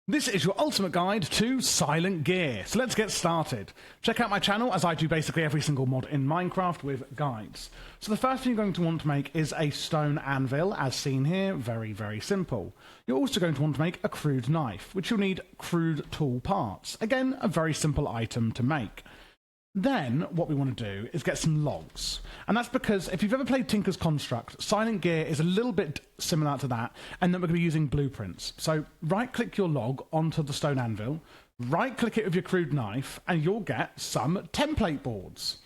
This is your ultimate guide to silent gear. So let's get started. Check out my channel as I do basically every single mod in Minecraft with guides. So the first thing you're going to want to make is a stone anvil, as seen here. Very, very simple. You're also going to want to make a crude knife, which you'll need crude tool parts. Again, a very simple item to make. Then, what we want to do is get some logs. And that's because if you've ever played Tinker's Construct, Silent Gear is a little bit similar to that, and then we're going to be using blueprints. So, right-click your log onto the stone anvil, right-click it with your crude knife, and you'll get some template boards.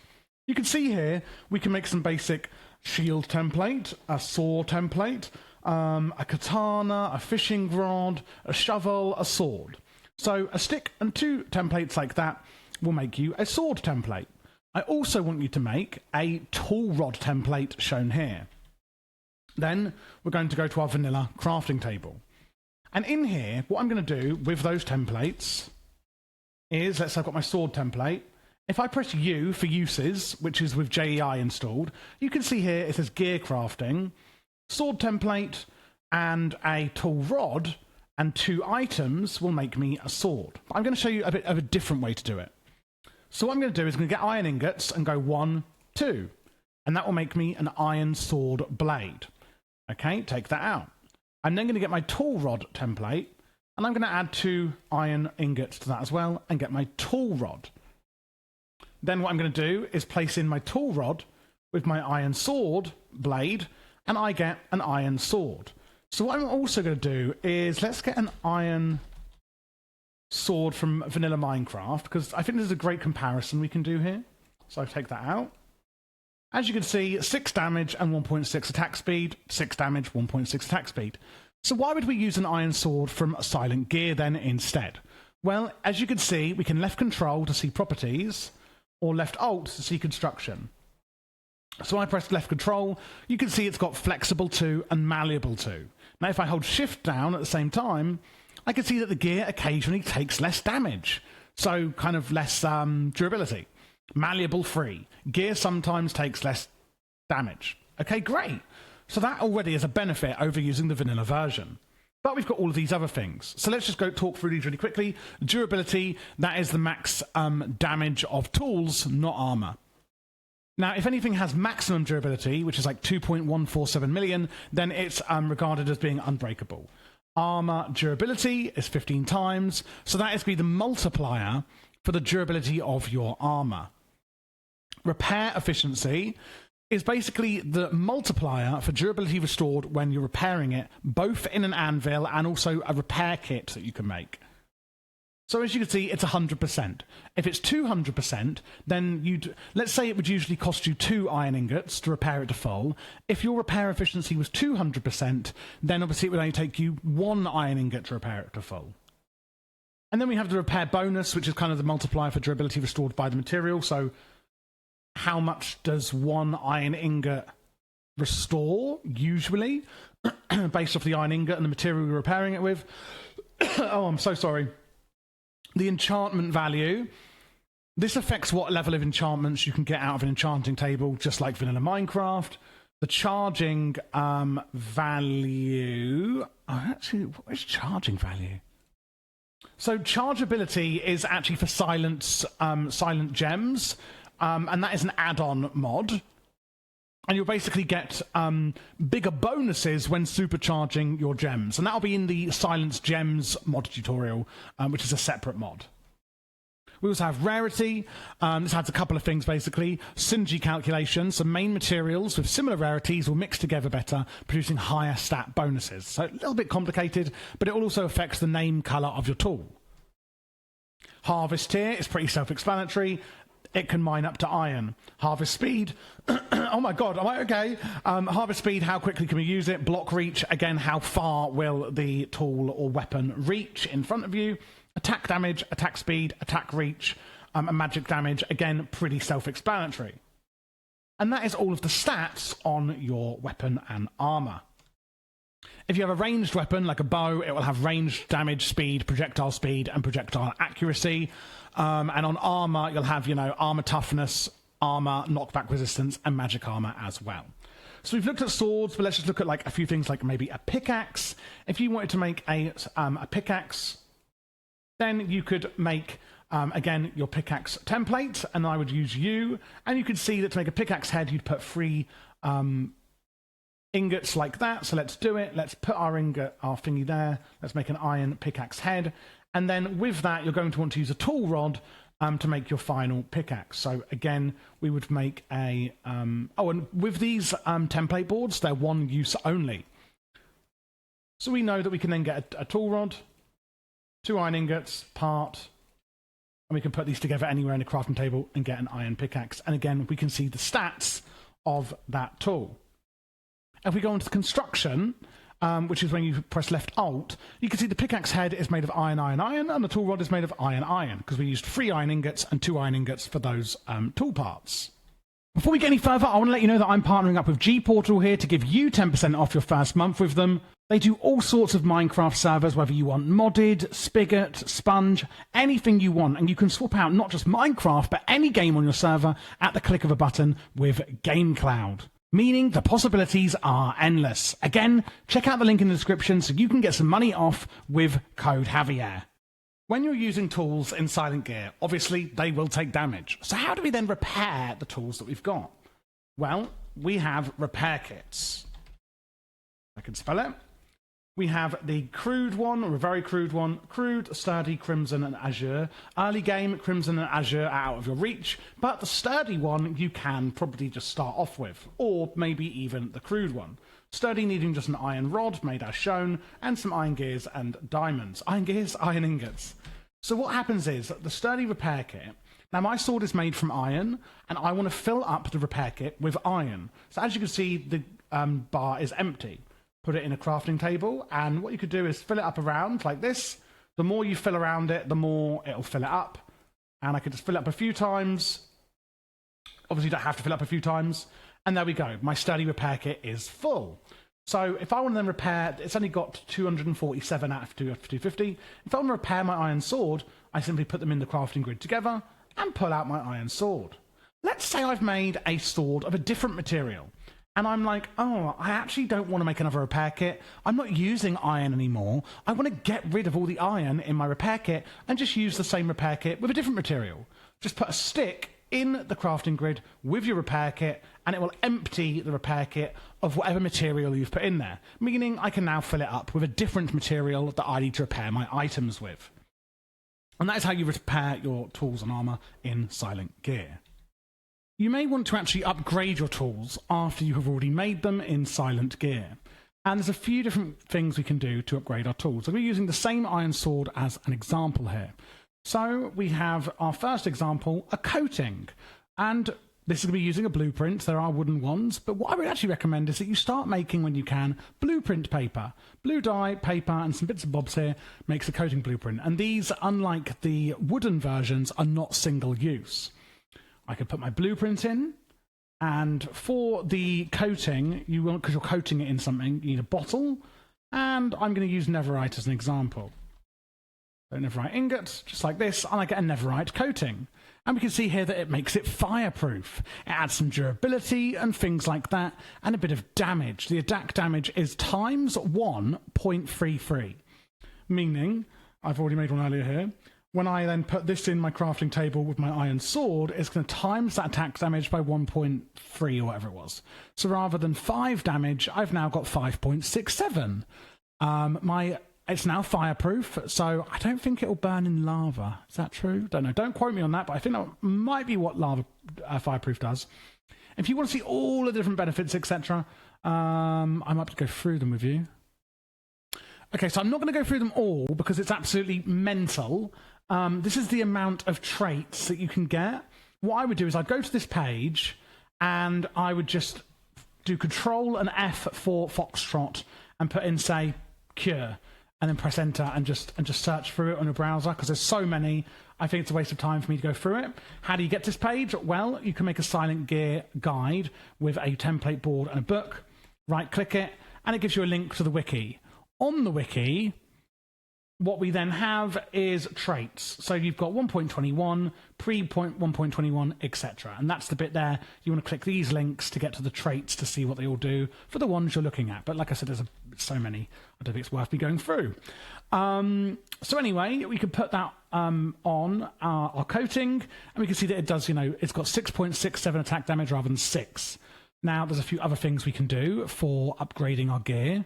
You can see here, we can make some basic shield template, a saw template, a katana, a fishing rod, a shovel, a sword. So, a stick and two templates like that will make you a sword template. I also want you to make a tool rod template shown here. Then we're going to go to our vanilla crafting table. And in here, what I'm going to do with those templates is, let's say I've got my sword template. If I press U for uses, which is with JEI installed, you can see here it says gear crafting, sword template, and a tool rod, and two items will make me a sword. I'm going to show you a bit of a different way to do it. So what I'm going to do is I'm going to get iron ingots and go 1, 2. And that will make me an iron sword blade. Okay, take that out. I'm then going to get my tool rod template, and I'm going to add 2 iron ingots to that as well, and get my tool rod. Then what I'm going to do is place in my tool rod with my iron sword blade, and I get an iron sword. So what I'm also going to do is, let's get an iron sword from vanilla Minecraft, because I think this is a great comparison we can do here. So I take that out. As you can see, 6 damage and 1.6 attack speed, 6 damage, 1.6 attack speed. So why would we use an iron sword from Silent Gear then instead? Well, as you can see, we can left control to see properties, or left alt to see construction. So when I press left control, you can see it's got flexible 2 and malleable 2. Now if I hold shift down at the same time, I can see that the gear occasionally takes less damage, so kind of less durability. Malleable 3. Gear sometimes takes less damage. Okay, great. So that already is a benefit over using the vanilla version. But we've got all of these other things. So let's just go talk through these really quickly. Durability, that is the max damage of tools, not armor. Now, if anything has maximum durability, which is like 2.147 million, then it's regarded as being unbreakable. Armor durability is 15 times, so that is going to be the multiplier for the durability of your armor. Repair efficiency is basically the multiplier for durability restored when you're repairing it, both in an anvil and also a repair kit that you can make. So as you can see, it's 100%. If it's 200%, then let's say it would usually cost you 2 iron ingots to repair it to full. If your repair efficiency was 200%, then obviously it would only take you 1 iron ingot to repair it to full. And then we have the repair bonus, which is kind of the multiplier for durability restored by the material. So how much does 1 iron ingot restore, usually, based off the iron ingot and the material you're repairing it with? Oh, I'm so sorry. The enchantment value, this affects what level of enchantments you can get out of an enchanting table, just like vanilla Minecraft. The charging value, actually, what is charging value? So chargeability is actually for silent gems, and that is an add-on mod. And you'll basically get bigger bonuses when supercharging your gems. And that'll be in the Silence Gems mod tutorial, which is a separate mod. We also have rarity. This adds a couple of things, basically. Synergy calculation. So main materials with similar rarities will mix together better, producing higher stat bonuses. So a little bit complicated, but it also affects the name color of your tool. Harvest here is pretty self-explanatory. It can mine up to iron. Harvest speed, oh my god, am I okay? Harvest speed, how quickly can we use it? Block reach, again, how far will the tool or weapon reach in front of you? Attack damage, attack speed, attack reach, and magic damage, again, pretty self-explanatory. And that is all of the stats on your weapon and armor. If you have a ranged weapon, like a bow, it will have ranged damage, speed, and projectile accuracy. And on armor, you'll have, armor toughness, armor, knockback resistance, and magic armor as well. So we've looked at swords, but let's just look at like a few things like maybe a pickaxe. If you wanted to make a pickaxe Then you could make, again, your pickaxe template, and I would use U. And you could see that to make a pickaxe head, you'd put 3 ingots like that. So let's do it. Let's put our ingot, our thingy there. Let's make an iron pickaxe head. And then with that, you're going to want to use a tool rod to make your final pickaxe. So again, we would make a... and with these template boards, they're one use only. So we know that we can then get a tool rod, 2 iron ingots, part, and we can put these together anywhere in the crafting table and get an iron pickaxe. And again, we can see the stats of that tool. If we go into construction, which is when you press left alt, you can see the pickaxe head is made of iron, iron, iron, and the tool rod is made of iron, iron, because we used 3 iron ingots and 2 iron ingots for those tool parts. Before we get any further, I want to let you know that I'm partnering up with G-Portal here to give you 10% off your first month with them. They do all sorts of Minecraft servers, whether you want modded, Spigot, Sponge, anything you want, and you can swap out not just Minecraft, but any game on your server at the click of a button with GameCloud. Meaning the possibilities are endless. Again, check out the link in the description so you can get some money off with code Javier. When you're using tools in Silent Gear, obviously they will take damage. So how do we then repair the tools that we've got? Well, we have repair kits. I can spell it. We have the crude one, or a very crude one, crude, sturdy, crimson, and azure. Early game, crimson and azure are out of your reach, but the sturdy one you can probably just start off with, or maybe even the crude one. Sturdy needing just an iron rod, made as shown, and some iron gears and diamonds. Iron gears, iron ingots. So what happens is, the sturdy repair kit, now my sword is made from iron, and I want to fill up the repair kit with iron. So as you can see, the bar is empty. Put it in a crafting table, and what you could do is fill it up around like this. The more you fill around it, the more it'll fill it up. And I could just fill it up a few times. Obviously, you don't have to fill it up a few times. And there we go. My sturdy repair kit is full. So if I want to then repair, it's only got 247 out of 250. If I want to repair my iron sword, I simply put them in the crafting grid together and pull out my iron sword. Let's say I've made a sword of a different material. And I'm like, oh, I actually don't want to make another repair kit. I'm not using iron anymore. I want to get rid of all the iron in my repair kit and just use the same repair kit with a different material. Just put a stick in the crafting grid with your repair kit, and it will empty the repair kit of whatever material you've put in there, meaning I can now fill it up with a different material that I need to repair my items with. And that is how you repair your tools and armor in Silent Gear. You may want to actually upgrade your tools after you have already made them in Silent Gear. And there's a few different things we can do to upgrade our tools. So we're using the same iron sword as an example here. So we have our first example, a coating. And this is going to be using a blueprint. There are wooden ones. But what I would actually recommend is that you start making, when you can, blueprint paper. Blue dye, paper, and some bits and bobs here makes a coating blueprint. And these, unlike the wooden versions, are not single use. I could put my blueprint in, and for the coating, you want, because you're coating it in something, you need a bottle, and I'm going to use netherite as an example. So netherite ingot, just like this, and I get a netherite coating. And we can see here that it makes it fireproof. It adds some durability and things like that, and a bit of damage. The attack damage is times 1.33, meaning, I've already made one earlier here, when I then put this in my crafting table with my iron sword, it's going to times that attack damage by 1.3 or whatever it was. So rather than 5 damage, I've now got 5.67. It's now fireproof, so I don't think it'll burn in lava. Is that true? Don't know. Don't quote me on that, but I think that might be what lava fireproof does. If you want to see all the different benefits, etc., I'm up to go through them with you. Okay, so I'm not going to go through them all because it's absolutely mental. This is the amount of traits that you can get. What I would do is I'd go to this page and I would just do Control and F for Foxtrot and put in, say, cure, and then press enter and just search through it on a browser because there's so many. I think it's a waste of time for me to go through it. How do you get to this page? Well, you can make a Silent Gear guide with a template board and a book. Right-click it, and it gives you a link to the wiki. On the wiki, what we then have is traits. So you've got 1.21, pre-1.21, etc. And that's the bit there. You want to click these links to get to the traits to see what they all do for the ones you're looking at. But like I said, there's so many, I don't think it's worth me going through. So anyway, we could put that on our coating, and we can see that it does, it's got 6.67 attack damage rather than 6. Now, there's a few other things we can do for upgrading our gear.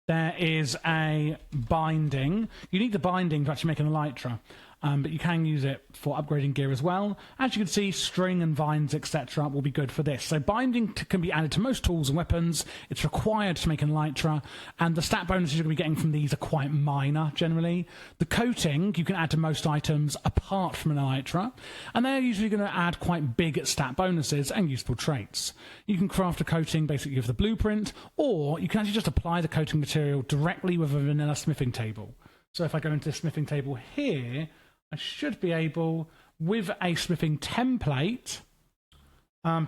There is a binding. You need the binding to actually make an elytra, but you can use it for upgrading gear as well. As you can see, string and vines, etc. will be good for this. So binding can be added to most tools and weapons. It's required to make an elytra, and the stat bonuses you're going to be getting from these are quite minor, generally. The coating you can add to most items apart from an elytra, and they're usually going to add quite big stat bonuses and useful traits. You can craft a coating basically with the blueprint, or you can actually just apply the coating material directly with a vanilla smithing table. So if I go into the smithing table here, I should be able, with a smithing template,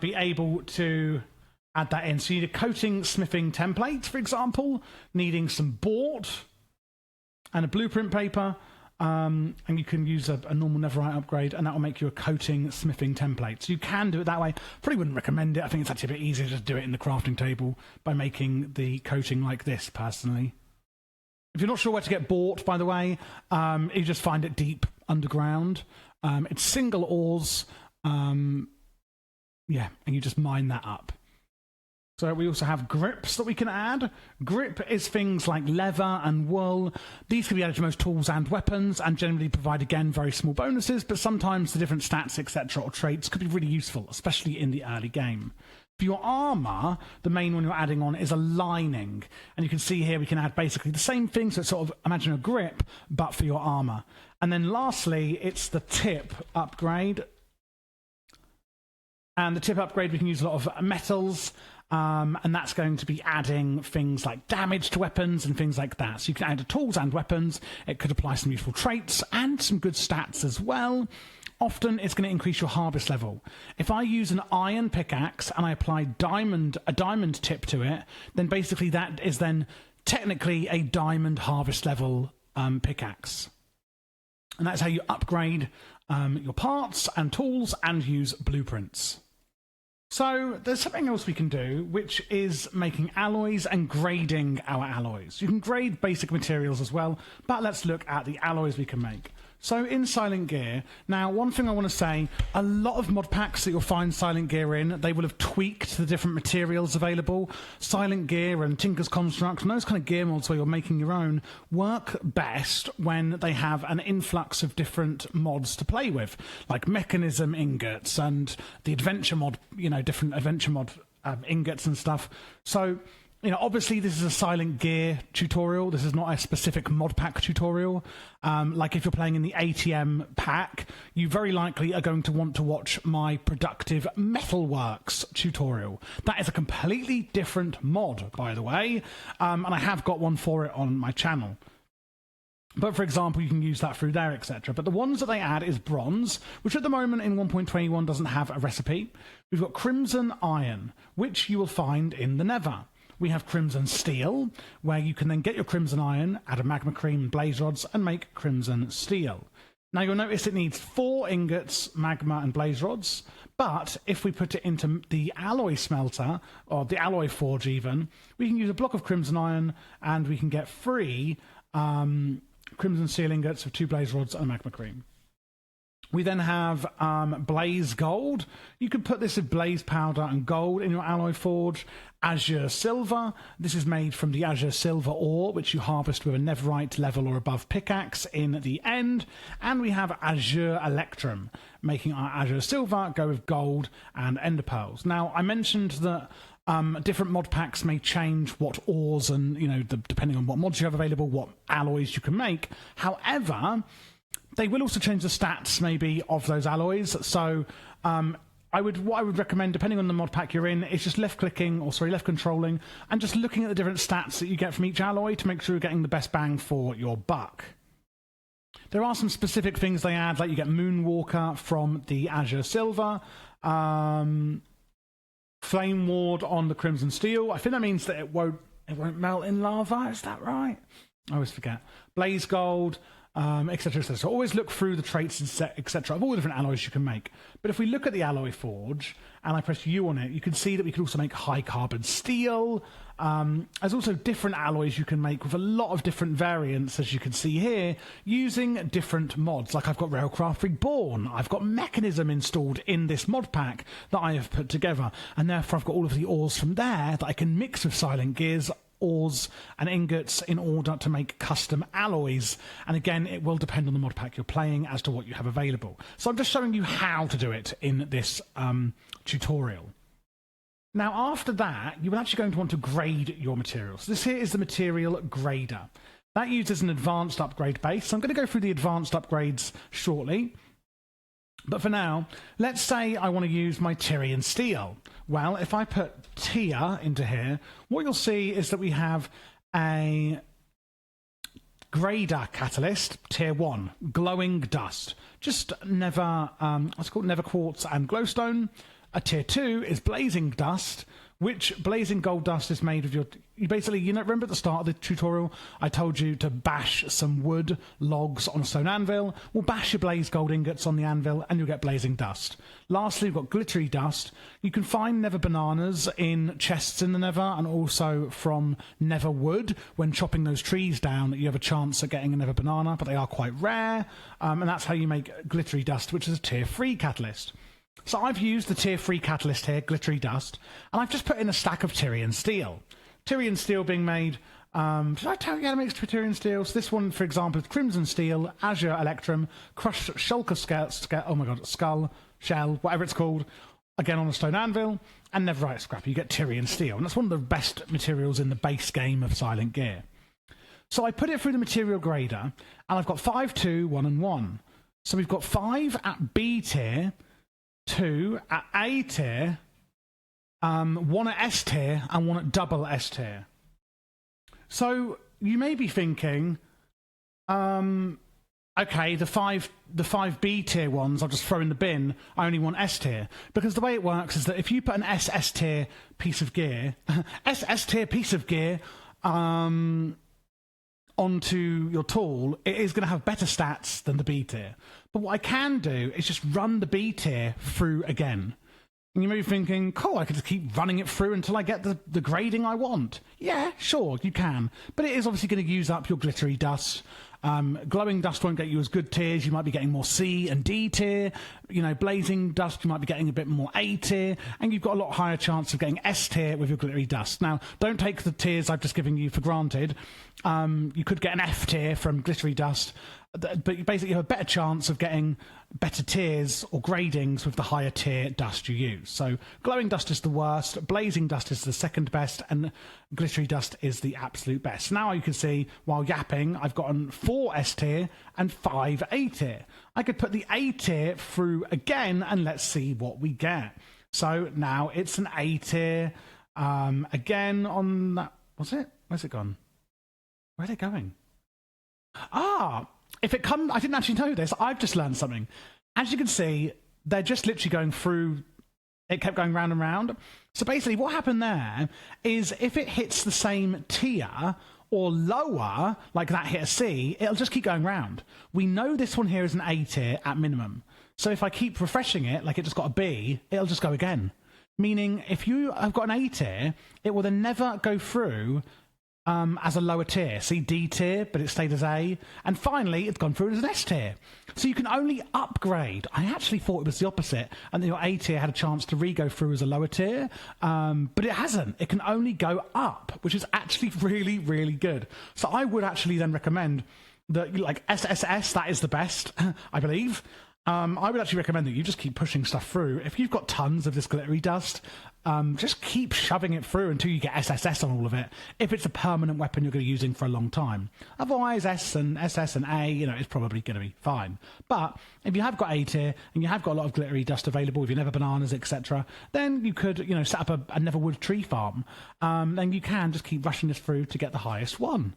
be able to add that in. So you need a coating smithing template, for example, needing some bort and a blueprint paper, and you can use a normal netherite upgrade, and that will make you a coating smithing template. So you can do it that way. Probably wouldn't recommend it. I think it's actually a bit easier to just do it in the crafting table by making the coating like this, personally. If you're not sure where to get bort, by the way, you just find it deep underground. It's single ores, and you just mine that up. So we also have grips that we can add. Grip is things like leather and wool. These can be added to most tools and weapons, and generally provide, again, very small bonuses, but sometimes the different stats, etc., or traits could be really useful, especially in the early game. For your armour, the main one you're adding on is a lining. And you can see here we can add basically the same thing, so it's sort of, imagine a grip, but for your armour. And then lastly, it's the tip upgrade. And the tip upgrade, we can use a lot of metals, and that's going to be adding things like damage to weapons and things like that. So you can add to tools and weapons. It could apply some useful traits and some good stats as well. Often it's going to increase your harvest level. If I use an iron pickaxe and I apply a diamond tip to it, then basically that is then technically a diamond harvest level pickaxe. And that's how you upgrade your parts and tools and use blueprints. So there's something else we can do, which is making alloys and grading our alloys. You can grade basic materials as well, but let's look at the alloys we can make. So in Silent Gear, now one thing I want to say, a lot of mod packs that you'll find Silent Gear in, they will have tweaked the different materials available. Silent Gear and Tinker's Construct and those kind of gear mods where you're making your own work best when they have an influx of different mods to play with, like mechanism ingots and the adventure mod, different adventure mod ingots and stuff. So obviously this is a Silent Gear tutorial. This is not a specific mod pack tutorial. Like if you're playing in the ATM pack, you very likely are going to want to watch my Productive Metalworks tutorial. That is a completely different mod, by the way, and I have got one for it on my channel. But for example, you can use that through there, etc. But the ones that they add is bronze, which at the moment in 1.21 doesn't have a recipe. We've got crimson iron, which you will find in the Nether. We have crimson steel, where you can then get your crimson iron, add a magma cream and blaze rods, and make crimson steel. Now you'll notice it needs 4 ingots, magma and blaze rods, but if we put it into the alloy smelter, or the alloy forge even, we can use a block of crimson iron, and we can get 3 crimson steel ingots with 2 blaze rods and a magma cream. We then have blaze gold. You can put this with blaze powder and gold in your alloy forge. Azure silver. This is made from the azure silver ore, which you harvest with a netherite level or above pickaxe in the end. And we have azure electrum, making our azure silver go with gold and ender pearls. Now, I mentioned that different mod packs may change what ores and, depending on what mods you have available, what alloys you can make. However, they will also change the stats, maybe, of those alloys. So what I would recommend, depending on the mod pack you're in, is just left controlling, and just looking at the different stats that you get from each alloy to make sure you're getting the best bang for your buck. There are some specific things they add, like you get Moonwalker from the Azure Silver, Flame Ward on the Crimson Steel. I think that means that it won't melt in lava. Is that right? I always forget. Blaze Gold. etc. etc. So always look through the traits, etc. of all the different alloys you can make. But if we look at the alloy forge and I press U on it, you can see that we can also make high carbon steel. There's also different alloys you can make with a lot of different variants, as you can see here, using different mods. Like I've got Railcraft Reborn, I've got Mechanism installed in this mod pack that I have put together, and therefore I've got all of the ores from there that I can mix with Silent Gears ores and ingots in order to make custom alloys. And again, it will depend on the mod pack you're playing as to what you have available. So I'm just showing you how to do it in this tutorial. Now, after that, you're actually going to want to grade your materials. So this here is the material grader. That uses an advanced upgrade base. So I'm going to go through the advanced upgrades shortly. But for now, let's say I want to use my Tyrian steel. Well, if I put tier into here, what you'll see is that we have a grader catalyst, tier 1, glowing dust. Just never, what's it called, never quartz and glowstone. A tier 2 is blazing dust, which blazing gold dust is made of your... You basically, you know, remember at the start of the tutorial, I told you to bash some wood logs on a stone anvil? Well, bash your blaze gold ingots on the anvil and you'll get blazing dust. Lastly, we've got glittery dust. You can find nether bananas in chests in the nether and also from nether wood. When chopping those trees down, you have a chance of getting a nether banana, but they are quite rare. And that's how you make glittery dust, which is a tier 3 catalyst. So I've used the tier 3 catalyst here, glittery dust, and I've just put in a stack of Tyrian steel. Tyrian steel being made, did I tell you how to make Tyrian steel? So this one, for example, is crimson steel, azure electrum, crushed shulker skull, shell, whatever it's called, again on a stone anvil, and netherite scrap. You get Tyrian steel, and that's one of the best materials in the base game of Silent Gear. So I put it through the material grader, and I've got 5, 2, 1, and 1. So we've got 5 at B tier, 2 at A tier, 1 at S tier, and 1 at double S tier. So you may be thinking, okay, the 5 B tier ones I'll just throw in the bin. I only want S tier. Because the way it works is that if you put an S tier piece of gear, S tier piece of gear, onto your tool, it is going to have better stats than the B tier. But what I can do is just run the B tier through again. And you may be thinking, cool, I could just keep running it through until I get the grading I want. Yeah, sure, you can. But it is obviously going to use up your glittery dust. Glowing dust won't get you as good tiers. You might be getting more C and D tier. You know, blazing dust, you might be getting a bit more A tier. And you've got a lot higher chance of getting S tier with your glittery dust. Now, don't take the tiers I've just given you for granted. You could get an F tier from glittery dust. But you basically have a better chance of getting better tiers or gradings with the higher tier dust you use. So glowing dust is the worst, blazing dust is the second best, and glittery dust is the absolute best. Now you can see, while yapping, I've gotten 4 S tier and 5 A tier. I could put the A tier through again and let's see what we get. So now it's an A tier. Again on that, what's it? Where's it gone? Where are they going? If it comes, I didn't actually know this. I've just learned something. As you can see, they're just literally going through. It kept going round and round. So basically, what happened there is if it hits the same tier or lower, like that hit a C, it'll just keep going round. We know this one here is an A tier at minimum. So if I keep refreshing it, like it just got a B, it'll just go again. Meaning, if you have got an A tier, it will then never go through as a lower tier. See, D tier, but it stayed as A. And finally, it's gone through as an S tier. So you can only upgrade. I actually thought it was the opposite, and that your A tier had a chance to re-go through as a lower tier, but it hasn't. It can only go up, which is actually really, really good. So I would actually then recommend that, like, SSS, that is the best, I believe. I would actually recommend that you just keep pushing stuff through. If you've got tons of this glittery dust, just keep shoving it through until you get SSS on all of it, if it's a permanent weapon you're going to be using for a long time. Otherwise, S and SS and A, you know, it's probably going to be fine. But if you have got A tier and you have got a lot of glittery dust available with your nether bananas, etc., then you could, you know, set up a nether wood tree farm. Then you can just keep rushing this through to get the highest one.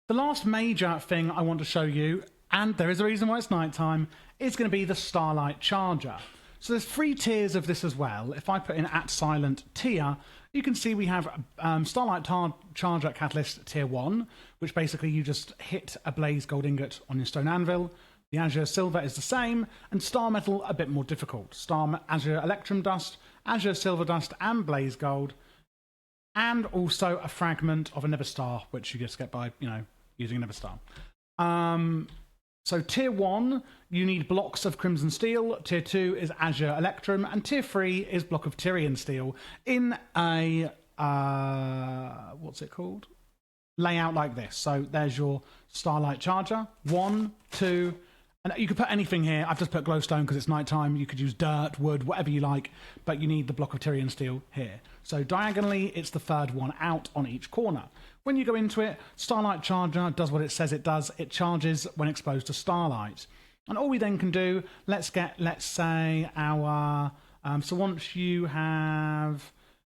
The last major thing I want to show you, and there is a reason why it's nighttime, is going to be the Starlight Charger. So there's 3 tiers of this as well. If I put in @silent tier, you can see we have Starlight Charger Catalyst Tier 1, which basically you just hit a blaze gold ingot on your stone anvil. The Azure Silver is the same, and Star Metal a bit more difficult. Azure Electrum Dust, Azure Silver Dust, and Blaze Gold, and also a fragment of a Nether Star, which you just get by, using a Nether Star. So Tier 1, you need blocks of Crimson Steel. Tier 2 is Azure Electrum, and Tier 3 is block of Tyrian Steel in a what's it called? Layout like this. So there's your Starlight Charger. 1, 2. And you could put anything here. I've just put glowstone because it's nighttime. You could use dirt, wood, whatever you like, but you need the block of Tyrian Steel here. So diagonally, it's the 3rd one out on each corner. When you go into it, Starlight Charger does what it says it does. It charges when exposed to starlight. And all we then can do, let's say our... so once you have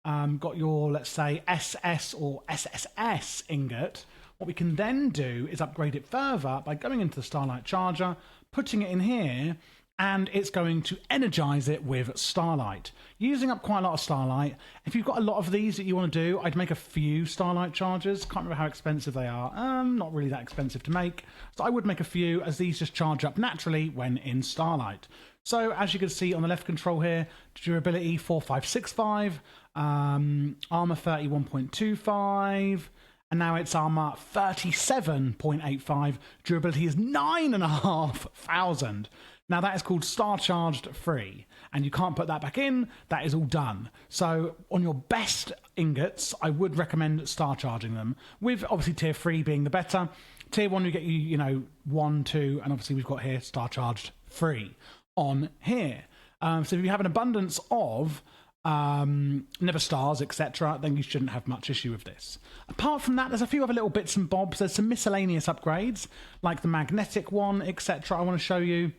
got your, let's say, SS or SSS ingot, what we can then do is upgrade it further by going into the Starlight Charger, putting it in here, and it's going to energize it with Starlight. Using up quite a lot of Starlight. If you've got a lot of these that you want to do, I'd make a few Starlight Chargers. Can't remember how expensive they are. Not really that expensive to make. So I would make a few, as these just charge up naturally when in Starlight. So as you can see on the left control here, durability 4565, armor 31.25, and now it's armor 37.85. Durability is 9,500. Now that is called Star Charged Free, and you can't put that back in. That is all done. So on your best ingots, I would recommend Star Charging them, with obviously Tier 3 being the better. Tier 1 will get you, 1, 2, and obviously we've got here Star Charged Free on here. So if you have an abundance of Nether Stars, etc., then you shouldn't have much issue with this. Apart from that, there's a few other little bits and bobs. There's some miscellaneous upgrades, like the magnetic one, etc. I want to show you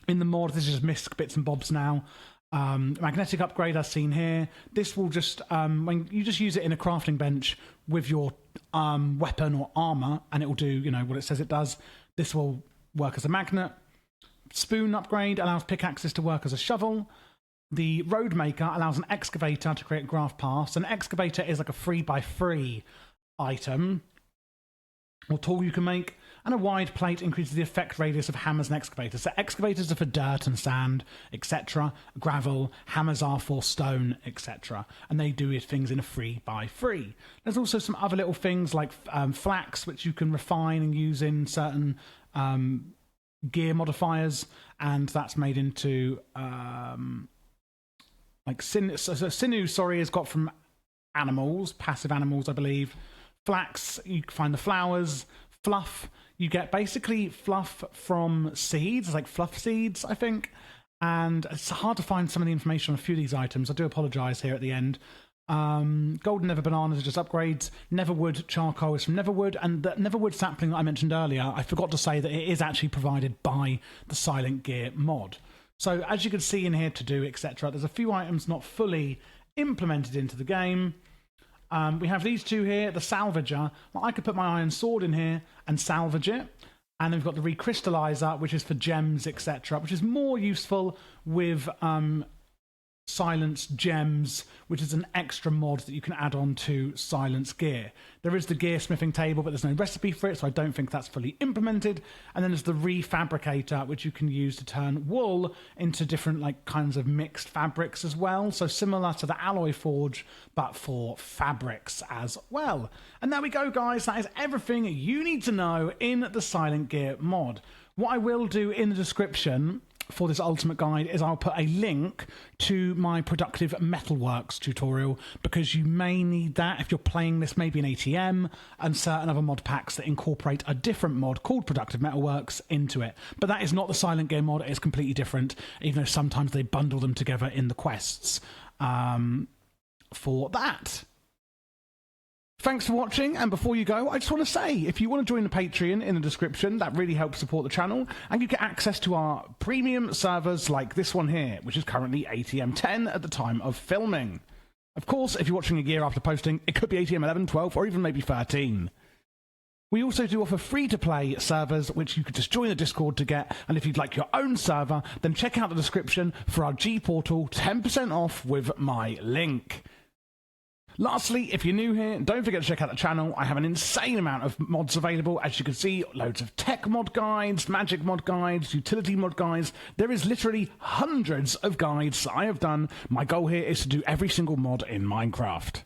in the mod. This is just misc bits and bobs now. Magnetic upgrade I've seen here. This will just, when you just use it in a crafting bench with your weapon or armor, and it will do, what it says it does. This will work as a magnet. Spoon upgrade allows pickaxes to work as a shovel. The Road Maker allows an excavator to create graph paths. An excavator is like a 3x3 item or tool you can make. And a wide plate increases the effect radius of hammers and excavators. So excavators are for dirt and sand, etc. Gravel. Hammers are for stone, etc. And they do things in a 3x3. There's also some other little things like flax, which you can refine and use in certain gear modifiers. And that's made into... sinew, is got from animals, passive animals, I believe. Flax, you find the flowers. Fluff, you get basically fluff from seeds, like fluff seeds, I think. And it's hard to find some of the information on a few of these items. I do apologise here at the end. Golden Nether Bananas are just upgrades. Netherwood Charcoal is from Netherwood. And the Netherwood sapling that I mentioned earlier, I forgot to say that it is actually provided by the Silent Gear mod. So as you can see in here, to do, etc., there's a few items not fully implemented into the game. We have these two here, the Salvager. Well, I could put my iron sword in here and salvage it. And then we've got the Recrystallizer, which is for gems, etc., which is more useful with Silence Gems, which is an extra mod that you can add on to Silence Gear. There is the gear smithing table, but there's no recipe for it, so I don't think that's fully implemented. And then there's the Refabricator, which you can use to turn wool into different kinds of mixed fabrics as well. So similar to the Alloy Forge, but for fabrics as well. And there we go, guys. That is everything you need to know in the Silent Gear mod. What I will do in the description for this ultimate guide is I'll put a link to my Productive Metalworks tutorial, because you may need that if you're playing this maybe in ATM, and certain other mod packs that incorporate a different mod called Productive Metalworks into it. But that is not the Silent Gear mod. It's completely different, even though sometimes they bundle them together in the quests for that. Thanks for watching, and before you go, I just want to say, if you want to join the Patreon in the description, that really helps support the channel, and you get access to our premium servers like this one here, which is currently ATM 10 at the time of filming. Of course, if you're watching a year after posting, it could be ATM 11, 12, or even maybe 13. We also do offer free-to-play servers, which you could just join the Discord to get, and if you'd like your own server, then check out the description for our G Portal 10% off with my link. Lastly, if you're new here, don't forget to check out the channel. I have an insane amount of mods available. As you can see, loads of tech mod guides, magic mod guides, utility mod guides. There is literally hundreds of guides that I have done. My goal here is to do every single mod in Minecraft.